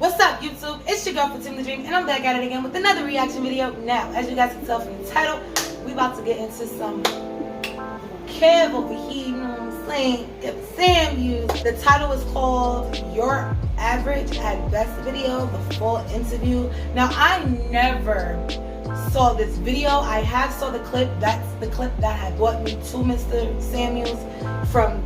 What's up, YouTube? It's your girl for Tim the Dream, and I'm back at it again with another reaction video. Now, as you guys can tell from the title, we about to get into some Kev over here, you know what I'm saying? Get Sam views. The title is called Your Average at Best Video, the full interview. Now, I never saw this video. I have saw the clip. That's the clip that had brought me to Mr. Samuels from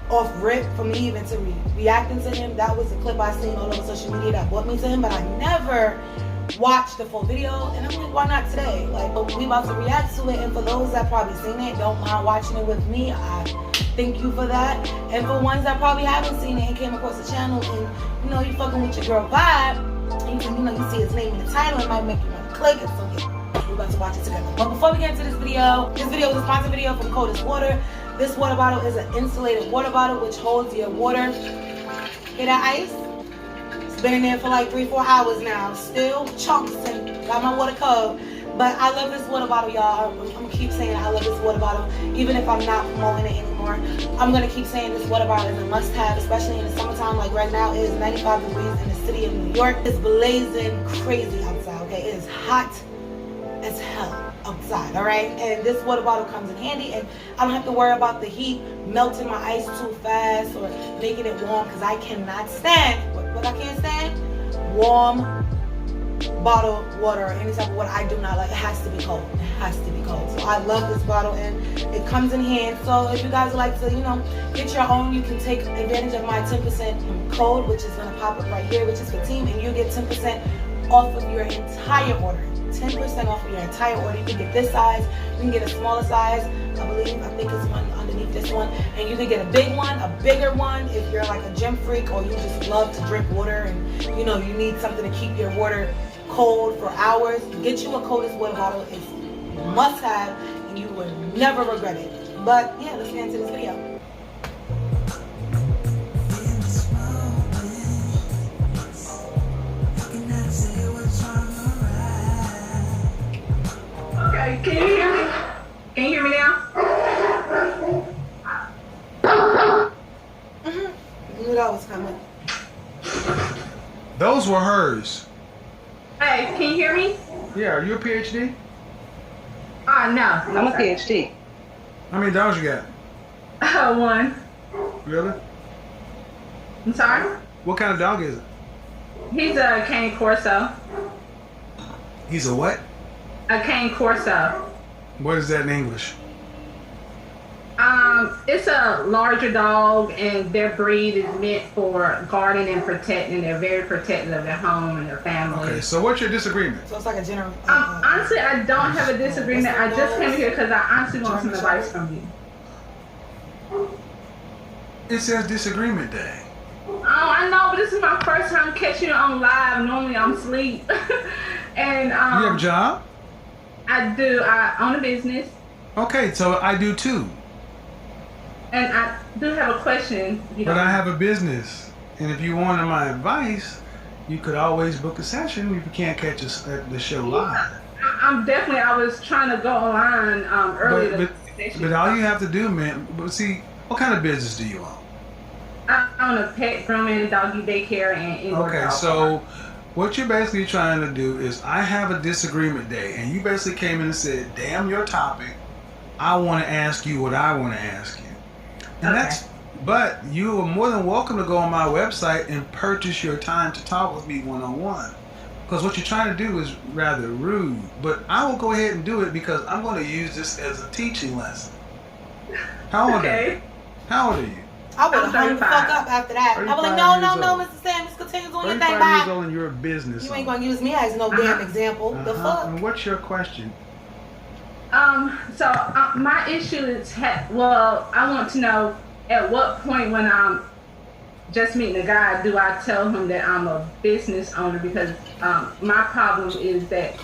off rip, from me even to reacting to him. That was the clip I seen all over social media that brought me to him, but I never watched the full video, and I'm like, why not today? Like, we about to react to it, and for those that probably seen it, don't mind watching it with me, I thank you for that. And for ones that probably haven't seen it and came across the channel and you know you fucking with your girl vibe, and you see his name in the title, it might make you want to click it. So yeah, we're about to watch it together. But before we get into this video is a sponsored video from Coldest Water. This water bottle is an insulated water bottle which holds your water. Hear that ice? It's been in there for like 3-4 hours now. Still chunks and got my water covered. But I love this water bottle, y'all. I'm gonna keep saying I love this water bottle, even if I'm not promoting it anymore. I'm gonna keep saying this water bottle is a must-have, especially in the summertime. Like right now, it is 95 degrees in the city of New York. It's blazing crazy outside. Okay, it is hot as hell outside, all right? And this water bottle comes in handy, and I don't have to worry about the heat melting my ice too fast or making it warm, because I cannot stand, what I can't stand? Warm bottled water or any type of water. I do not like. It has to be cold. It has to be cold. So I love this bottle, and it comes in hand. So if you guys would like to, you know, get your own, you can take advantage of my 10% code, which is going to pop up right here, which is for team, and you get 10% off of your entire order. 10% off of your entire order. You can get this size, you can get a smaller size, I think it's one underneath this one, and you can get a big one, a bigger one if you're like a gym freak or you just love to drink water and you know you need something to keep your water cold for hours. Get you a Coldest water bottle. It's a must have and you will never regret it. But yeah, let's get into this video. Can you hear me? Can you hear me now? Knew that was coming. Those were hers. Hey, can you hear me? Yeah, are you a PhD? No. I'm a PhD. How many dogs you got? One. Really? I'm sorry? What kind of dog is it? He's a cane corso. He's a what? A cane corso. What is that in English? It's a larger dog, and their breed is meant for guarding and protecting. They're very protective of their home and their family. Okay, so what's your disagreement? So it's like a general. Honestly, I don't have a disagreement. I just came here because I honestly want some advice from you. It says disagreement day. Oh, I know, but this is my first time catching you on live. Normally I'm asleep. And You have a job? I do. I own a business. Okay, so I do too. And I do have a question. But I have a business, and if you wanted my advice, you could always book a session if you can't catch us at the show live. I was trying to go online earlier. But all you have to do, man, but see, what kind of business do you own? I own a pet grooming, doggy daycare, and indoor Okay, dog so what you're basically trying to do is, I have a disagreement day, and you basically came in and said, damn your topic, I want to ask you what I want to ask you. And okay. But you are more than welcome to go on my website and purchase your time to talk with me one-on-one. Because what you're trying to do is rather rude. But I will go ahead and do it because I'm going to use this as a teaching lesson. How old are you? How old are you? I would have hung the fuck up after that. I was like, no, Mr. Sam, just continue doing your thing. 35 years old and you're a business You ain't going to use me as no damn example. The fuck? And what's your question? So my issue is, I want to know at what point when I'm just meeting a guy, do I tell him that I'm a business owner? Because my problem is that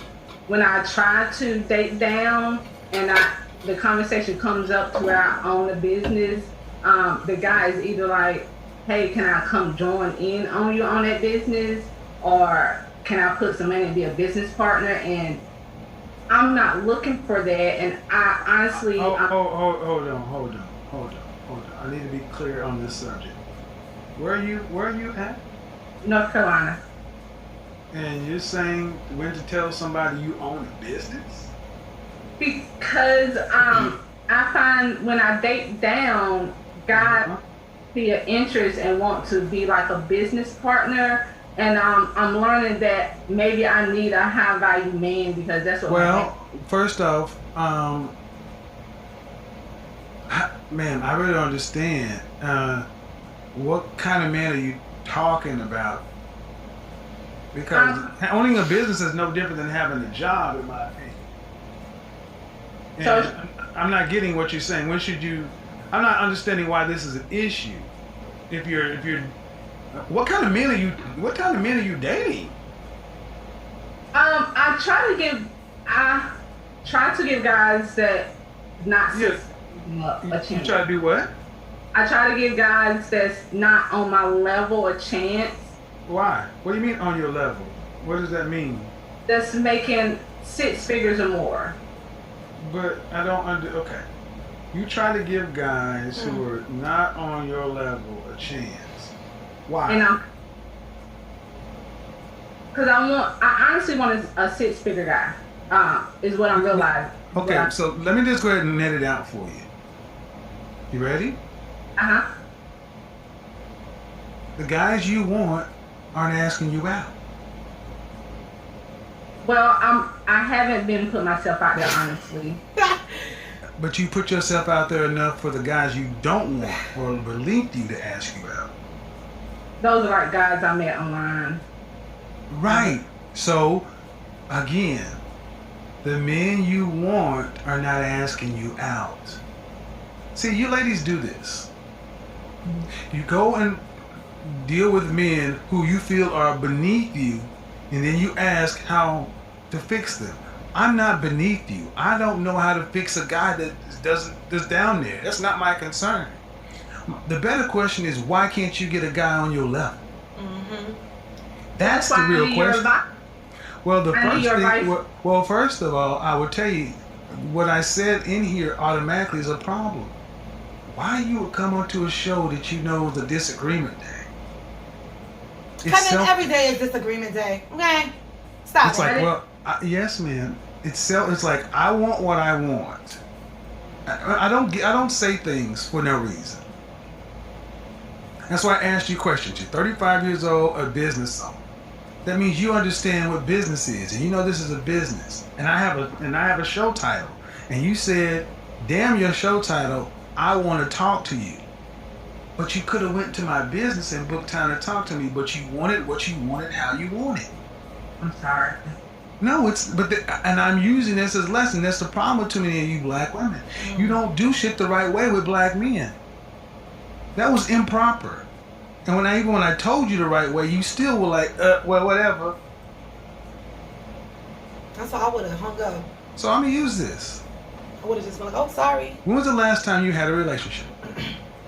when I try to date down and the conversation comes up to where I own a business, the guy is either like, hey, can I come join in on you on that business? Or can I put some money and be a business partner? And I'm not looking for that, and I honestly... Hold on. I need to be clear on this subject. Where are you at? North Carolina. And you're saying when to tell somebody you own a business? Because I find when I date down, guys see an interest and want to be like a business partner, and I'm learning that maybe I need a high value man because that's what. Well, first off, man, I really don't understand. What kind of man are you talking about? Because owning a business is no different than having a job, in my opinion. And so I'm not getting what you're saying. When should you? I'm not understanding why this is an issue. If you're, what kind of men are you? What kind of men are you dating? I try to give guys that not. You try to do what? I try to give guys that's not on my level a chance. Why? What do you mean on your level? What does that mean? That's making 6 figures or more. But I don't okay. You try to give guys who are not on your level a chance. Why? Because I honestly want a 6-figure guy, is what I'm realizing. Okay, so let me just go ahead and net it out for you. You ready? Uh-huh. The guys you want aren't asking you out. Well, I haven't been putting myself out there, honestly. But you put yourself out there enough for the guys you don't want or beneath you to ask you out. Those are like guys I met online. Right. So, again, the men you want are not asking you out. See, you ladies do this. You go and deal with men who you feel are beneath you, and then you ask how to fix them. I'm not beneath you. I don't know how to fix a guy that's down there. That's not my concern. The better question is, why can't you get a guy on your level? Mm-hmm. That's the real question. Well, the first thing. Well, first of all, I would tell you what I said in here automatically is a problem. Why you would come onto a show that you know is a disagreement day? Every day is disagreement day. Okay, stop. It's like, well, yes, man. It's like I want what I want. I don't say things for no reason. That's why I asked you questions. You're 35 years old, a business owner. That means you understand what business is, and you know this is a business. And I have a show title, and you said, "Damn your show title, I want to talk to you." But you could have went to my business and booked time to talk to me, but you wanted what you wanted, how you wanted. I'm sorry. No, and I'm using this as a lesson. That's the problem with too many of you black women. You don't do shit the right way with black men. That was improper. And when I told you the right way, you still were like, well, whatever. That's why I would have hung up. So I'm gonna use this. I would have just been like, oh, sorry. When was the last time you had a relationship?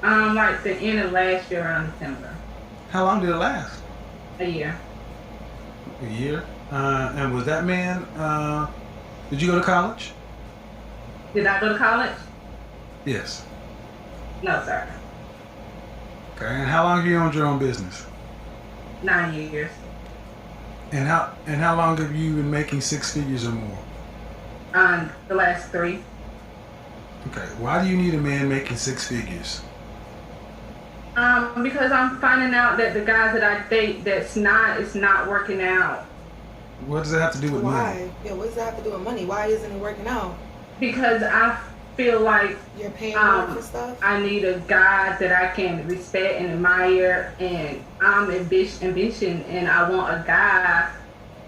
Like the end of last year around December. How long did it last? A year. A year? And was that man, did you go to college? Did I go to college? Yes. No, sir. Okay, and how long have you owned your own business? 9 years. And how long have you been making 6 figures or more? The last 3. Okay, why do you need a man making 6 figures? Because I'm finding out that the guys that I date it's not working out. What does that have to do with money? Yeah, what does that have to do with money? Why isn't it working out? Because I feel like you're paying more for stuff. I need a guy that I can respect and admire, and I'm ambition, and I want a guy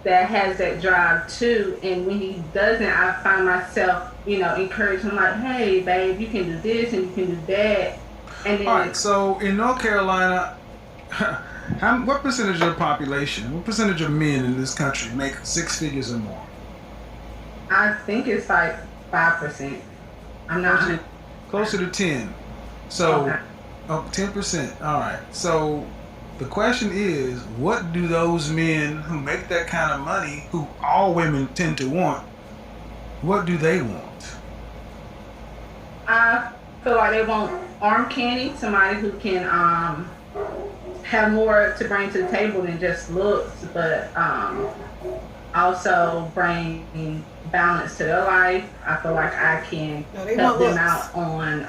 that has that drive too. And when he doesn't, I find myself, encouraging him like, hey, babe, you can do this and you can do that. And then, all right, so in North Carolina, what percentage of the population, what percentage of men in this country make 6 figures or more? I think it's like 5%. I'm not sure. Closer to 10. So, okay. 10%. All right. So, the question is, what do those men who make that kind of money, who all women tend to want, what do they want? I feel like they want arm candy, somebody who can have more to bring to the table than just looks, but also bring balance to their life. I feel like I can help them out on.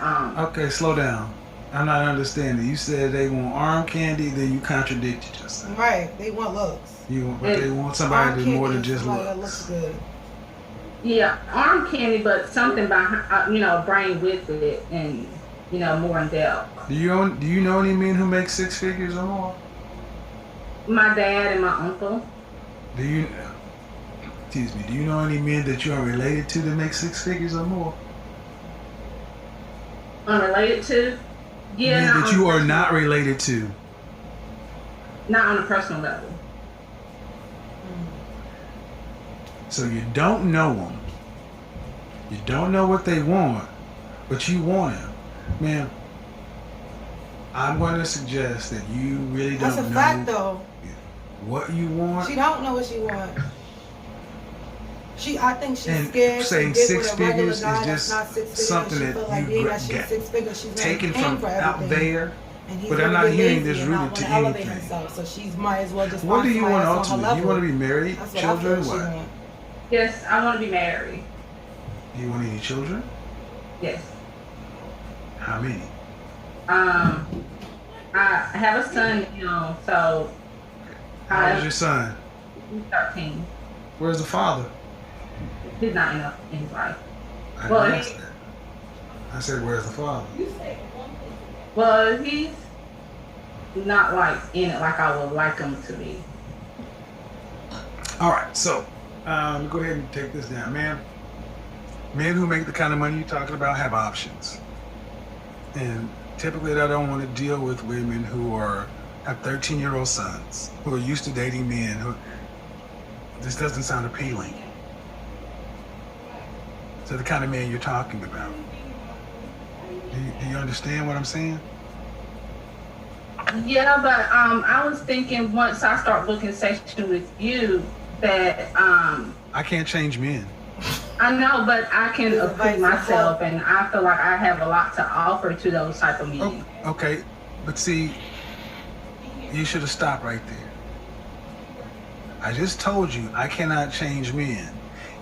Okay, slow down. I'm not understanding. You said they want arm candy, then you contradicted yourself. Right, they want looks. They want somebody to more than just looks. Good. Yeah, arm candy, but something behind, bring with it, and more in depth. Do you know any men who make 6 figures or more? My dad and my uncle. Do you know any men that you are related to that make 6 figures or more? Unrelated to? Yeah. Men that you are not related to. Not on a personal level. So you don't know them. You don't know what they want, but you want them. Man, I'm going to suggest that you really don't know. That's a fact, though. What you want. She don't know what she wants. I think she's scared. Saying to get 6 with a figures guy is just not 6 figures, something that you she's taken from out there. And but I'm not hearing this rooted to anything. Himself, so she might as well just. What do you want ultimately? You want to be married, children, what? Yes, I want to be married. Do you want any children? Yes. How many? I have a son now, so. How old is your son? He's 13. Where's the father? He's not in his life. I said, where's the father? Well, he's not like in it like I would like him to be. All right, so go ahead and take this down, man. Men who make the kind of money you're talking about have options, and typically they don't want to deal with women who have 13-year-old sons who are used to dating men who. This doesn't sound appealing. So the kind of man you're talking about. Do you understand what I'm saying? Yeah, but I was thinking once I start booking session with you that I can't change men. I know, but I can approve myself, and I feel like I have a lot to offer to those type of meetings. Okay, but see, you should have stopped right there. I just told you I cannot change men.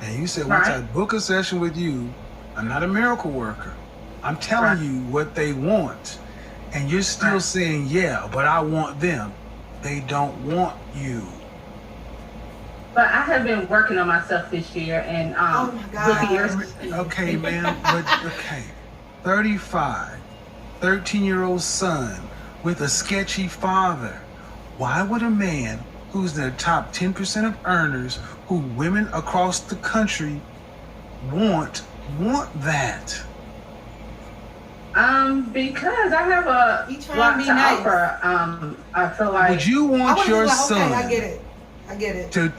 And you said once I book a session with you, I'm not a miracle worker. I'm telling you what they want. And you're still saying, yeah, but I want them. They don't want you. But I have been working on myself this year and looking your Okay, man, but okay. 35, 13-year-old son with a sketchy father. Why would a man who's in the top 10% of earners, who women across the country want that? Because I have a lot to offer. I feel like. Would you want your son? Okay, I get it.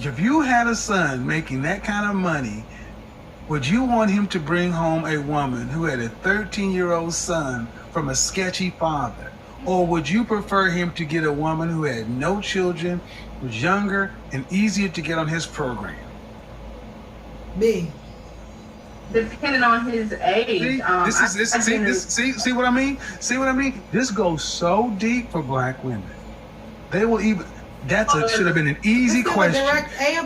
If you had a son making that kind of money, would you want him to bring home a woman who had a 13-year-old son from a sketchy father? Or would you prefer him to get a woman who had no children, was younger, and easier to get on his program? Me. Depending on his age. See what I mean? See what I mean? This goes so deep for black women. They will even. Should have been an easy question.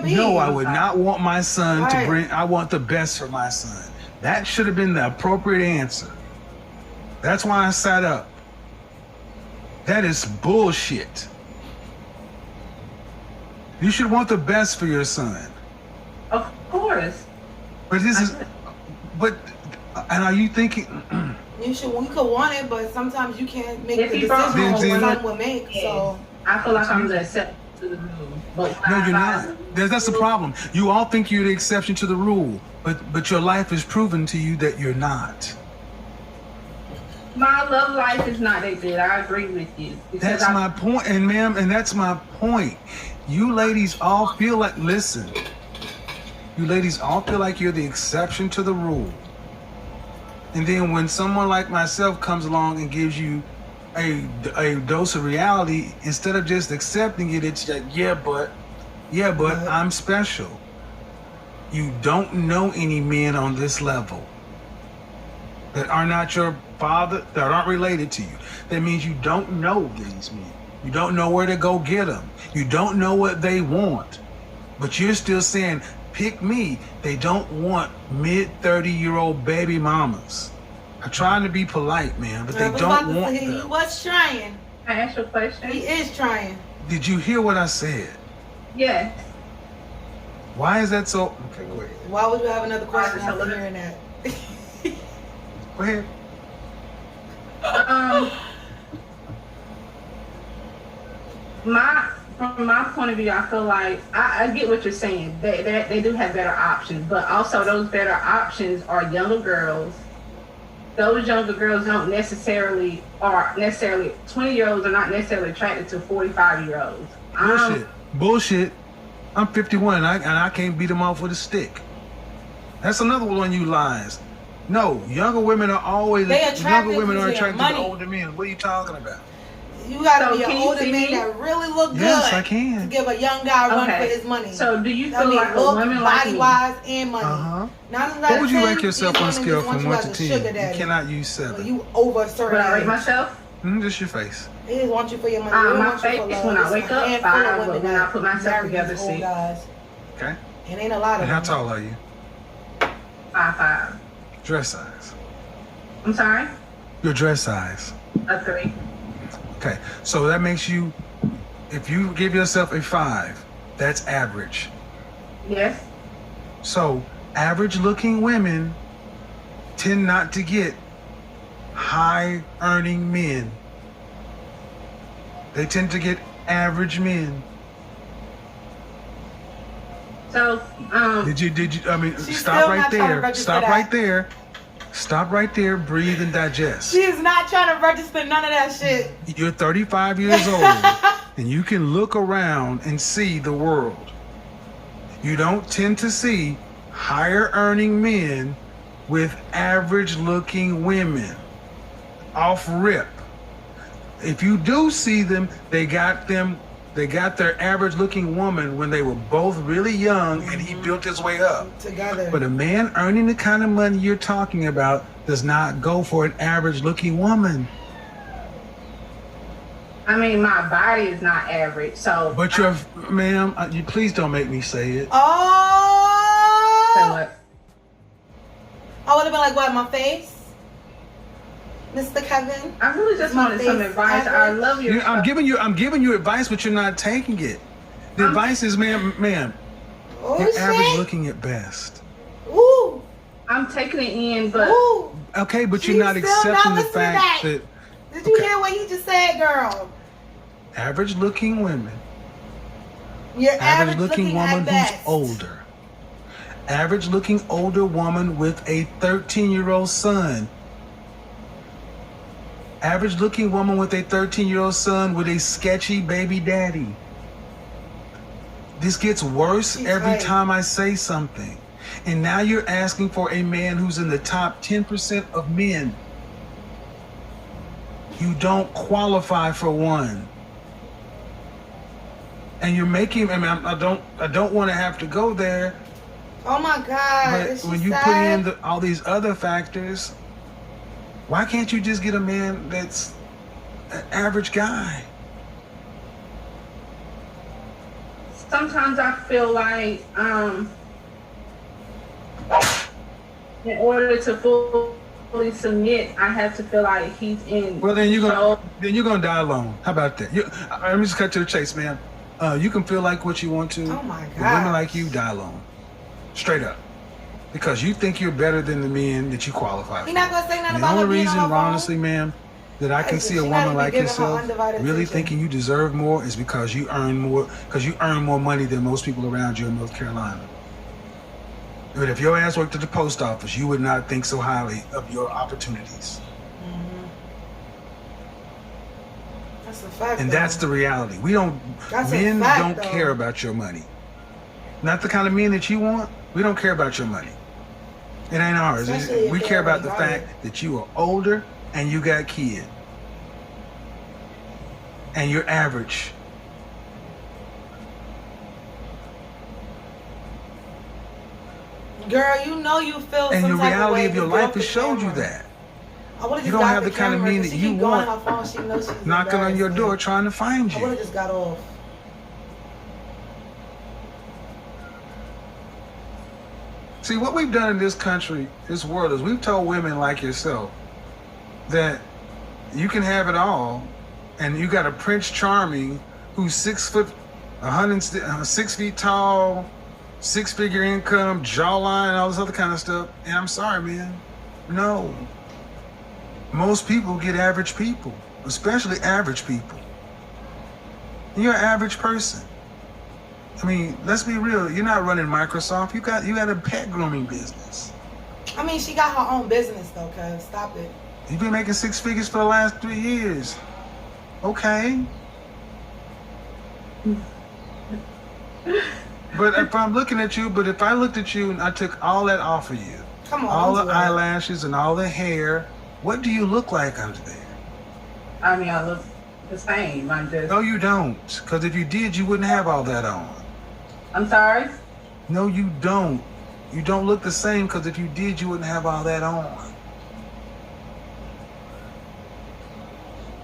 No, I would not want my son to bring. I want the best for my son. That should have been the appropriate answer. That's why I sat up. That is bullshit. You should want the best for your son. Of course. But and are you thinking? You could want it, but sometimes you can't make the decision what son will make. So I feel like I'm the exception to the rule. No, you're not. That's the problem. You all think you're the exception to the rule, but your life has proven to you that you're not. My love life is not that good. I agree with you. That's my point, and ma'am, and that's my point. You ladies all feel like, listen, you ladies all feel like you're the exception to the rule. And then when someone like myself comes along and gives you a dose of reality, instead of just accepting it, it's like, yeah, but I'm special. You don't know any men on this level that are not your father that aren't related to you. That means you don't know these men. You don't know where to go get them. You don't know what they want. But you're still saying, pick me. They don't want mid-30-year-old baby mamas. I'm trying to be polite, man, but they don't want them. He was trying. I ask you a question? He is trying. Did you hear what I said? Yes. Why is that so? Okay, go ahead. Why would you have another question after hearing that? Go ahead. From my point of view, I feel like I get what you're saying. They do have better options, but also those better options are younger girls. Those younger girls don't necessarily 20-year-olds are not necessarily attracted to 45-year-olds. Bullshit. I'm 51 and I can't beat them off with a stick. That's another one you lies. No, younger women are always attracted to older men. What are you talking about? You gotta be an older man that really look good. Yes, I can. To give a young guy a run for his money. So do you feel like a woman like me? Body-wise and money. What would you rank yourself on a scale from 1 to 10? You cannot use 7. Well, you over a certain Would I rate myself? Just your face. They just want you for your money. My face when I wake up, 5, but when I put myself together, 6. Okay. And ain't a lot of And how tall are you? 5'5". Dress size. I'm sorry? Your dress size. A 3. Okay, so that makes you, if you give yourself a 5, that's average. Yes. So average looking women tend not to get high earning men. They tend to get average men. So, Did you, I mean, stop right there. Stop right there. Stop right there, breathe and digest. She is not trying to register none of that shit. You're 35 years old and you can look around and see the world. You don't tend to see higher earning men with average looking women. Off rip. If you do see them, they got their average looking woman when they were both really young and he built his way up. Together. But a man earning the kind of money you're talking about does not go for an average looking woman. I mean, my body is not average, so. But ma'am, you please don't make me say it. Oh! Say what? I would have been like, what, my face? Mr. Kevin? I really just wanted some advice. I love your I'm giving you advice, but you're not taking it. The advice is, ma'am, you're average looking at best. Ooh. I'm taking it in, but. Ooh. Okay, but you're not accepting the fact that. Did you hear what he just said, girl? Average looking women. You're average looking woman who's best. older. Average looking older woman with a 13-year-old son. Average looking woman with a 13-year-old son with a sketchy baby daddy. This gets worse every time I say something. And now you're asking for a man who's in the top 10% of men. You don't qualify for one. And you're making, I don't want to have to go there. Oh my God. But when you put in all these other factors, why can't you just get a man that's an average guy? Sometimes I feel like in order to fully submit, I have to feel like he's in. Well, then you're gonna die alone. How about that? Let me just cut to the chase, man. You can feel like what you want to. Oh my God. But women like you die alone, straight up, because you think you're better than the men that you qualify for. You're not gonna say nothing And about the only reason, on honestly, ma'am, that I can see a woman like yourself really attention. thinking you deserve more is because you earn more money than most people around you in North Carolina. But if your ass worked at the post office, you would not think so highly of your opportunities. Mm-hmm. That's a fact. And that's the reality. Men don't care about your money. Not the kind of men that you want. We don't care about your money. It ain't ours. We care about the fact that you are older and you got kids. And you're average. Girl, you know you feel and some the type reality of of your life has showed you that. You don't have the kind of men that you want knocking on your door trying to find I would you. have just got off. See, what we've done in this country, this world, is we've told women like yourself that you can have it all, and you got a Prince Charming who's 6 foot, 6 feet tall, 6-figure income, jawline, all this other kind of stuff. And I'm sorry, man. No. Most people get average people, especially average people. You're an average person. I mean, let's be real. You're not running Microsoft. You got a pet grooming business. I mean, she got her own business though, cuz. Stop it. You've been making 6 figures for the last 3 years. Okay. But if I'm looking at you, if I looked at you and I took all that off of you, Come on, all don't the do that. eyelashes and all the hair, what do you look like under there? I mean, I look the same. I'm just. No, you don't. Because if you did, you wouldn't have all that on. I'm sorry. No, you don't. You don't look the same because if you did, you wouldn't have all that on.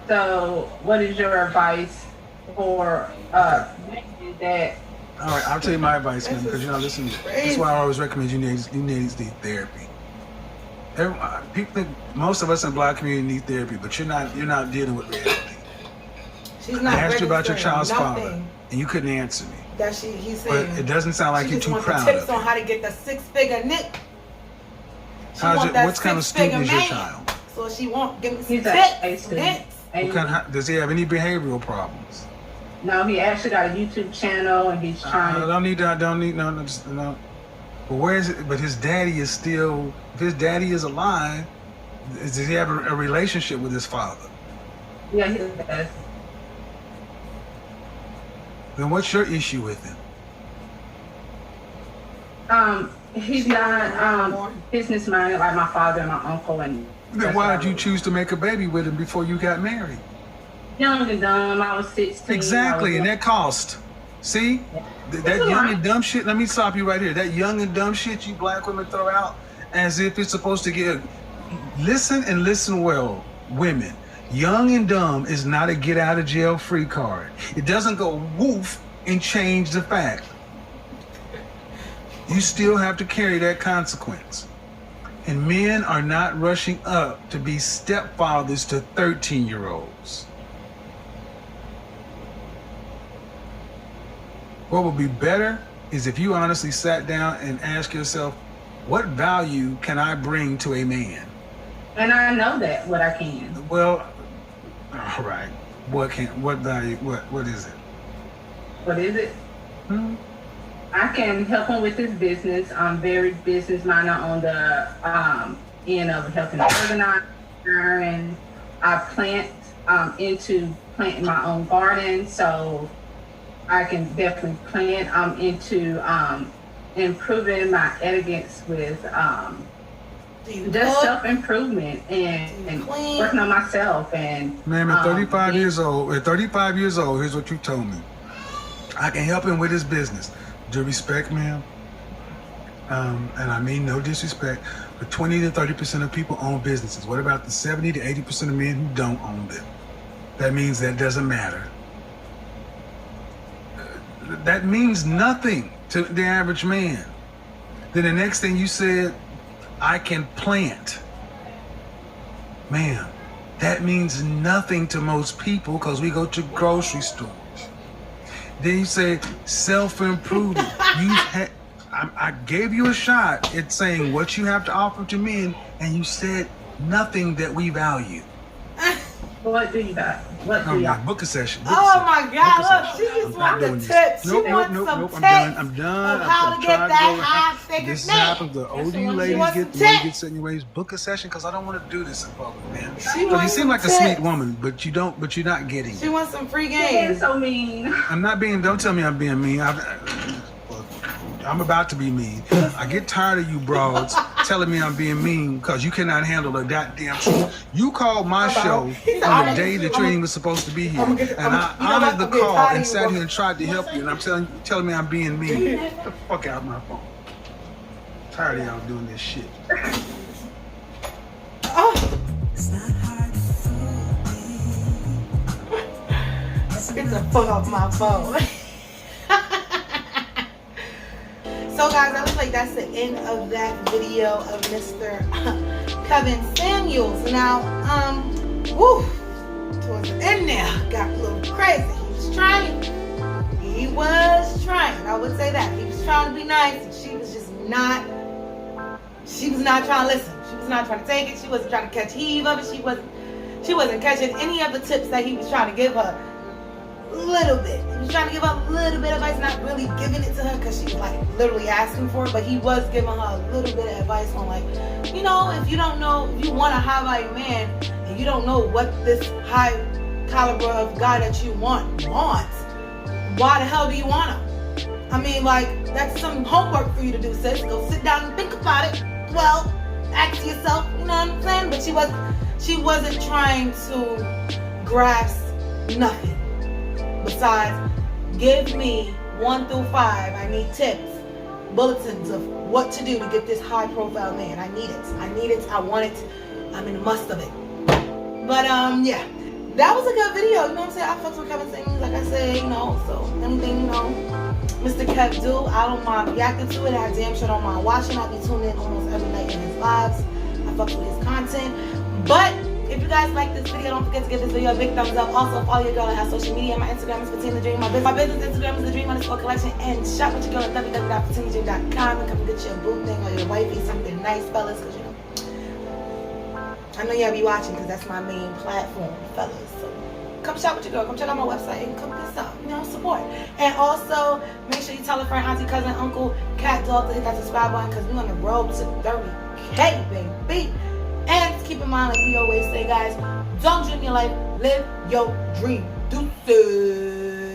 So, what is your advice for women that? All right, I'll tell you my advice, man, because listen, this is why I always recommend you need therapy. People think most of us in the Black community need therapy, but you're not dealing with reality. She's not. I asked you about your child's nothing father, and you couldn't answer me. That he's But saying. it doesn't sound like she you're just too wants proud the tips of on it. how to get the 6-figure nick. What kind of student is your child? So she won't give me some He's a high tips. student. Hints. Does he have any behavioral problems? No, he actually got a YouTube channel and he's trying I to. don't need that. No. But where is it? But his daddy is still. If his daddy is alive, does he have a relationship with his father? Yeah, he does. Then what's your issue with him? He's not business minded like my father and my uncle. And Then why did you choose to make a baby with him before you got married? Young and dumb. I was 16. Exactly, and that cost. See? That young and dumb shit, let me stop you right here. That young and dumb shit you black women throw out as if it's supposed to get... Listen and listen well, women. Young and dumb is not a get out of jail free card. It doesn't go woof and change the fact. You still have to carry that consequence. And men are not rushing up to be stepfathers to 13-year-olds. What would be better is if you honestly sat down and asked yourself, what value can I bring to a man? And I know that, what I can. Well, all right. What value, what is it? What is it? I can help him with his business. I'm very business minded on the end of helping organize, and I plant into planting my own garden, so I can definitely plant. I'm into improving my elegance with just self-improvement and working on myself. And man, at 35 years old, here's what you told me. I can help him with his business. Due respect, ma'am, and I mean no disrespect, but 20 to 30% of people own businesses. What about the 70 to 80% of men who don't own them? That means that doesn't matter. That means nothing to the average man. Then the next thing you said, I can plant. Ma'am, that means nothing to most people because we go to grocery stores. Then you say self-improvement. I gave you a shot at saying what you have to offer to men, and you said nothing that we value. what do you got? What do you got? Book a session. Oh my God! Look, she just wants the tips. She wants some tips. I'm done. Of how to get that high figure This man. happens. The older you ladies get, the more you get set in your ways. Book a session because I don't want to do this in public, man. You seem like a sweet woman, but you don't. But you're not getting. She wants some free You're games. so mean. I'm not being. Don't tell me I'm being mean. I'm about to be mean. I get tired of you broads telling me I'm being mean because you cannot handle the goddamn truth. You called my show on the day that you ain't even supposed to be here, and I honored the call and sat here and tried to help you, and I'm telling me I'm being mean. Get the fuck out of my phone. I'm tired of y'all doing this shit. Oh. the fuck off my phone. So guys, that looks like that's the end of that video of Mr. Kevin Samuels. Now, towards the end there, got a little crazy. He was trying. I would say that. He was trying to be nice, and she was just not. She was not trying to listen. She was not trying to take it. She wasn't trying to catch heave of it. She wasn't catching any of the tips that he was trying to give her. A little bit. He was trying to give her a little bit of advice, not really giving it to her because she was like literally asking for it, but he was giving her a little bit of advice on like, you know, if you don't know, if you want a high value man and you don't know what this high caliber of guy that you wants, why the hell do you want him? I mean, like, that's some homework for you to do, sis. Go sit down and think about it. Well, ask yourself, you know what I'm saying? But she wasn't trying to grasp nothing. Besides, give me 1 through 5. I need tips, bulletins of what to do to get this high profile man. I need it. I want it. I'm in the must of it. But yeah, that was a good video. You know what I'm saying? I fucks with Kevin Samuels, like I said, you know. So anything, you know, Mr. Kev do, I don't mind reacting to it. I damn sure don't mind watching. I'll be tuning in almost every night in his lives. I fucks with his content. But if you guys like this video, don't forget to give this video a big thumbs up. Also, follow your girl on her social media. My Instagram is Fatina the Dream. My business Instagram is the Dream_collection. And shop with your girl at www.fatinadream.com and come get your boo thing or your wifey something nice, fellas. Because, you know, I know y'all be watching because that's my main platform, fellas. So come shop with your girl. Come check out my website and come get some, you know, support. And also, make sure you tell a friend, auntie, cousin, uncle, cat, dog to hit that subscribe button because we're on the road to 30K, baby. And keep in mind, like we always say, guys, don't dream your life, live your dream. Deuces.